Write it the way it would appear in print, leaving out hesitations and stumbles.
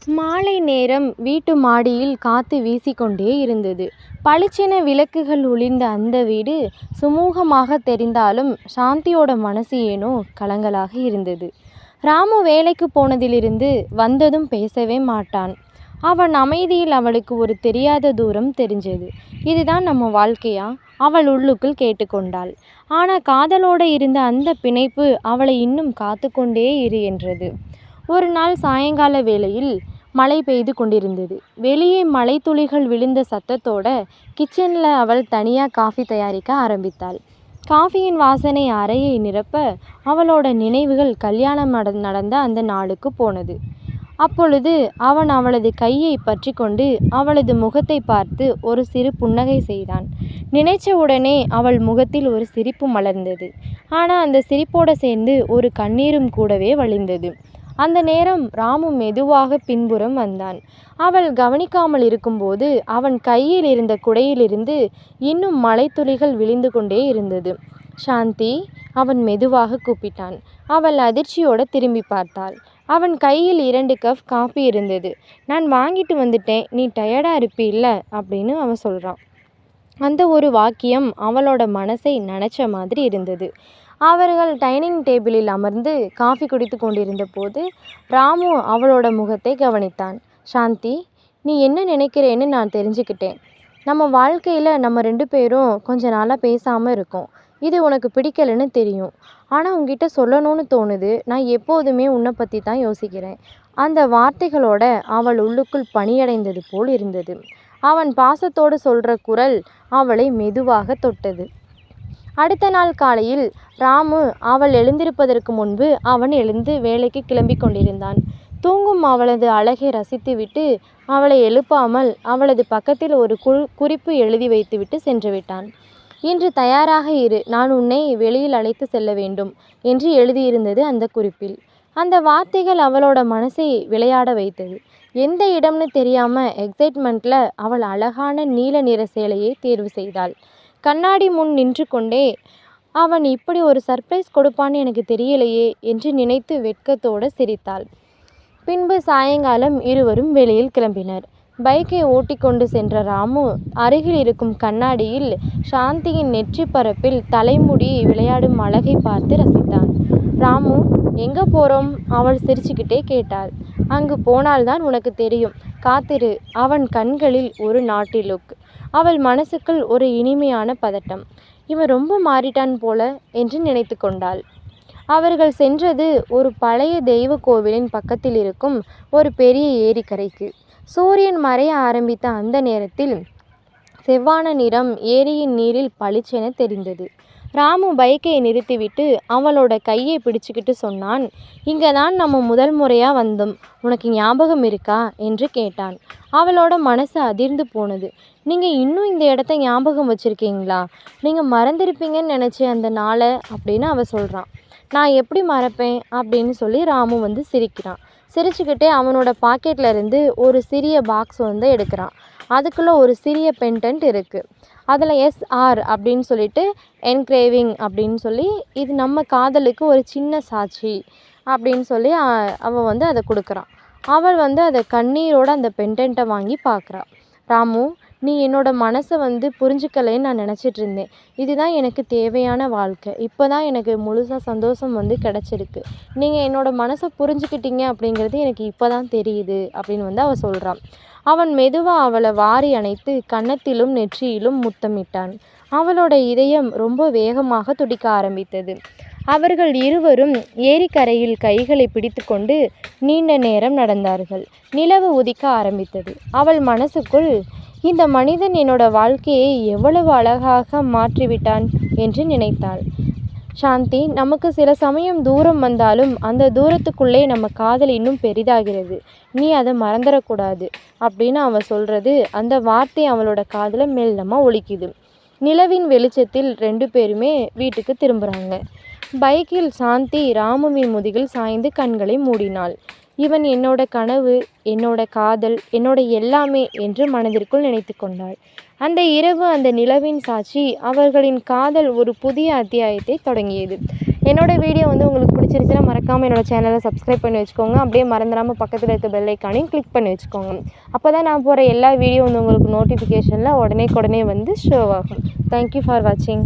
மாலை நேரம் வீட்டு மாடியில் காற்று வீசிக்கொண்டே இருந்தது. பளிச்சென விளக்குகள் ஒளிர்ந்த அந்த வீடு சுமூகமாக தெரிந்தாலும் சாந்தியோட மனசு ஏனோ கலங்கலாக இருந்தது. ராமு வேலைக்கு போனதிலிருந்து வந்ததும் பேசவே மாட்டான். அவன் அமைதியில் அவளுக்கு ஒரு தெரியாத தூரம் தெரிஞ்சது. இதுதான் நம்ம வாழ்க்கையா? அவள் உள்ளுக்குள் கேட்டுக்கொண்டாள். ஆனால் காதலோடு இருந்த அந்த பிணைப்பு அவளை இன்னும் காத்து கொண்டே இரு என்றது. ஒரு நாள் சாயங்கால வேளையில் மழை பெய்து கொண்டிருந்தது. வெளியே மழை துளிகள் விழுந்த சத்தத்தோட கிச்சனில் அவள் தனியாக காஃபி தயாரிக்க ஆரம்பித்தாள். காஃபியின் வாசனை அறையை நிரப்ப அவளோட நினைவுகள் கல்யாணம் நடந்த அந்த நாளுக்கு போனது. அப்பொழுது அவன் அவளது கையை பற்றி கொண்டு அவளது முகத்தை பார்த்து ஒரு சிறு புன்னகை செய்தான். நினைச்ச உடனே அவள் முகத்தில் ஒரு சிரிப்பு மலர்ந்தது. ஆனால் அந்த சிரிப்போடு சேர்ந்து ஒரு கண்ணீரும் கூடவே வழிந்தது. அந்த நேரம் ராமு மெதுவாக பின்புறம் வந்தான். அவள் கவனிக்காமல் இருக்கும்போது அவன் கையில் இருந்த குடையிலிருந்து இன்னும் மழைத்துளிகள் விழுந்து கொண்டே இருந்தது. சாந்தி, அவன் மெதுவாக கூப்பிட்டான். அவள் அதிர்ச்சியோடு திரும்பி பார்த்தாள். அவன் கையில் 2 கப் காஃபி இருந்தது. நான் வாங்கிட்டு வந்துட்டேன், நீ டயர்டாக இருப்பில்ல அப்படின்னு அவன் சொல்கிறான். அந்த ஒரு வாக்கியம் அவளோட மனசை நனைச்ச மாதிரி இருந்தது. அவர்கள் டைனிங் டேபிளில் அமர்ந்து காஃபி குடித்து கொண்டிருந்த போது ராமு அவளோட முகத்தை கவனித்தான். சாந்தி, நீ என்ன நினைக்கிறேன்னு நான் தெரிஞ்சுக்கிட்டேன். நம்ம வாழ்க்கையில் நம்ம 2 பேரும் கொஞ்ச நாளாக பேசாமல் இருக்கோம். இது உனக்கு பிடிக்கலைன்னு தெரியும். ஆனால் உங்ககிட்ட சொல்லணும்னு தோணுது. நான் எப்போதுமே உன்னை பற்றி தான் யோசிக்கிறேன். அந்த வார்த்தைகளோட அவள் உள்ளுக்குள் பனியடைந்தது போல் இருந்தது. அவன் பாசத்தோடு சொல்கிற குரல் அவளை மெதுவாக தொட்டது. அடுத்த நாள் காலையில் ராமு அவள் எழுந்திருப்பதற்கு முன்பு அவன் எழுந்து வேலைக்கு கிளம்பி கொண்டிருந்தான். தூங்கும் அவளது அழகை ரசித்துவிட்டு அவளை எழுப்பாமல் அவளது பக்கத்தில் ஒரு குறிப்பு எழுதி வைத்துவிட்டு சென்று விட்டான். இன்று தயாராக இரு, நான் உன்னை வெளியில் அழைத்து செல்ல வேண்டும் என்று எழுதியிருந்தது அந்த குறிப்பில். அந்த வார்த்தைகள் அவளோட மனசை விளையாட வைத்தது. எந்த இடம்னு தெரியாமல் எக்ஸைட்மெண்ட்டில் அவள் அழகான நீல நிற சேலையை தேர்வு செய்தாள். கண்ணாடி முன் நின்று கொண்டே அவன் இப்படி ஒரு சர்ப்ரைஸ் கொடுப்பான்னு எனக்கு தெரியலையே என்று நினைத்து வெட்கத்தோடு சிரித்தாள். பின்பு சாயங்காலம் இருவரும் வெளியில் கிளம்பினர். பைக்கை ஓட்டிக்கொண்டு சென்ற ராமு அருகில் இருக்கும் கண்ணாடியில் சாந்தியின் நெற்றி பரப்பில் தலைமுடி விளையாடும் அழகை பார்த்து ரசித்தான். ராமு, எங்கே போகிறோம்? அவள் சிரிச்சுக்கிட்டே கேட்டாள். அங்கு போனால்தான் உனக்கு தெரியும், காத்திரு. அவன் கண்களில் ஒரு நாட்டி லுக். அவள் மனசுக்குள் ஒரு இனிமையான பதட்டம். இவன் ரொம்ப மாறிட்டான் போல என்று நினைத்து கொண்டாள். அவர்கள் சென்றது ஒரு பழைய தெய்வ கோவிலின் பக்கத்தில் இருக்கும் ஒரு பெரிய ஏரிக்கரைக்கு. சூரியன் மறைய ஆரம்பித்த அந்த நேரத்தில் செவ்வான நிறம் ஏரியின் நீரில் பளிச்சென தெரிந்தது. ராமு பைக்கை நிறுத்திவிட்டு அவளோட கையை பிடிச்சுக்கிட்டு சொன்னான். இங்கே தான் நம்ம முதல் முறையாக வந்தோம், உனக்கு ஞாபகம் இருக்கா என்று கேட்டான். அவளோட மனசு அதிர்ந்து போனது. நீங்கள் இன்னும் இந்த இடத்த ஞாபகம் வச்சுருக்கீங்களா? நீங்கள் மறந்துருப்பீங்கன்னு நினச்சேன் அந்த நாளை அப்படின்னு அவள் சொல்கிறான். நான் எப்படி மறப்பேன் அப்படின்னு சொல்லி ராமு சிரிக்கிறான். சிரிச்சுக்கிட்டே அவனோட பாக்கெட்டில் இருந்து ஒரு சிறிய பாக்ஸ் எடுக்கிறான். அதுக்குள்ளே ஒரு சிறிய பெண்டன்ட் இருக்குது. அதில் SR அப்படின்னு சொல்லிட்டு என்கிரேவிங் அப்படின்னு சொல்லி, இது நம்ம காதலுக்கு ஒரு சின்ன சாட்சி அப்படின்னு சொல்லி அவன் அதை கொடுக்குறான். அவள் அதை கண்ணீரோடு அந்த பெண்டன்ட்டை வாங்கி பார்க்குறான். ராமு, நீ என்னோட மனசை புரிஞ்சுக்கலைன்னு நான் நினச்சிட்டு இருந்தேன். இதுதான் எனக்கு தேவையான வாழ்க்கை. இப்போ தான் எனக்கு முழுசாக சந்தோஷம் கிடச்சிருக்கு. நீங்கள் என்னோட மனசை புரிஞ்சுக்கிட்டீங்க அப்படிங்கிறது எனக்கு இப்போ தான் தெரியுது அப்படின்னு அவள் சொல்கிறான். அவன் மெதுவாக அவளை வாரி அணைத்து கன்னத்திலும் நெற்றியிலும் முத்தமிட்டான். அவளோட இதயம் ரொம்ப வேகமாக துடிக்க ஆரம்பித்தது. அவர்கள் இருவரும் ஏரிக்கரையில் கைகளை பிடித்து கொண்டு நீண்ட நேரம் நடந்தார்கள். நிலவு உதிக்க ஆரம்பித்தது. அவள் மனசுக்குள், இந்த மனிதன் என்னோட வாழ்க்கையை எவ்வளவு அழகாக மாற்றிவிட்டான் என்று நினைத்தாள். சாந்தி, நமக்கு சில சமயம் தூரம் வந்தாலும் அந்த தூரத்துக்குள்ளே நம்ம காதல் இன்னும் பெரிதாகிறது. நீ அதை மறந்துடக்கூடாது அப்படின்னு அவள் சொல்கிறது. அந்த வார்த்தை அவளோட காதில் மெல்லமாக ஒலிக்குது. நிலவின் வெளிச்சத்தில் 2 பேருமே வீட்டுக்கு திரும்புகிறாங்க. பைக்கில் சாந்தி ராமுவின் முதுகில் சாய்ந்து கண்களை மூடினாள். இவன் என்னோட கனவு, என்னோட காதல், என்னோட எல்லாமே என்று மனதிற்குள் நினைத்து கொண்டாள். அந்த இரவு அந்த நிலவின் சாட்சி அவர்களின் காதல் ஒரு புதிய அத்தியாயத்தை தொடங்கியது. என்னோடய வீடியோ வந்து உங்களுக்கு பிடிச்சிருச்சுன்னா மறக்காமல் என்னோடய சேனலை சப்ஸ்கிரைப் பண்ணி வச்சுக்கோங்க. அப்படியே மறந்துடாமல் பக்கத்தில் இருக்க பெல் ஐக்கானையும் கிளிக் பண்ணி வச்சுக்கோங்க. அப்போ தான் நான் போகிற எல்லா வீடியோ வந்து உங்களுக்கு நோட்டிஃபிகேஷனில் உடனே வந்து ஷோ ஆகும். தேங்க்யூ ஃபார் வாட்சிங்.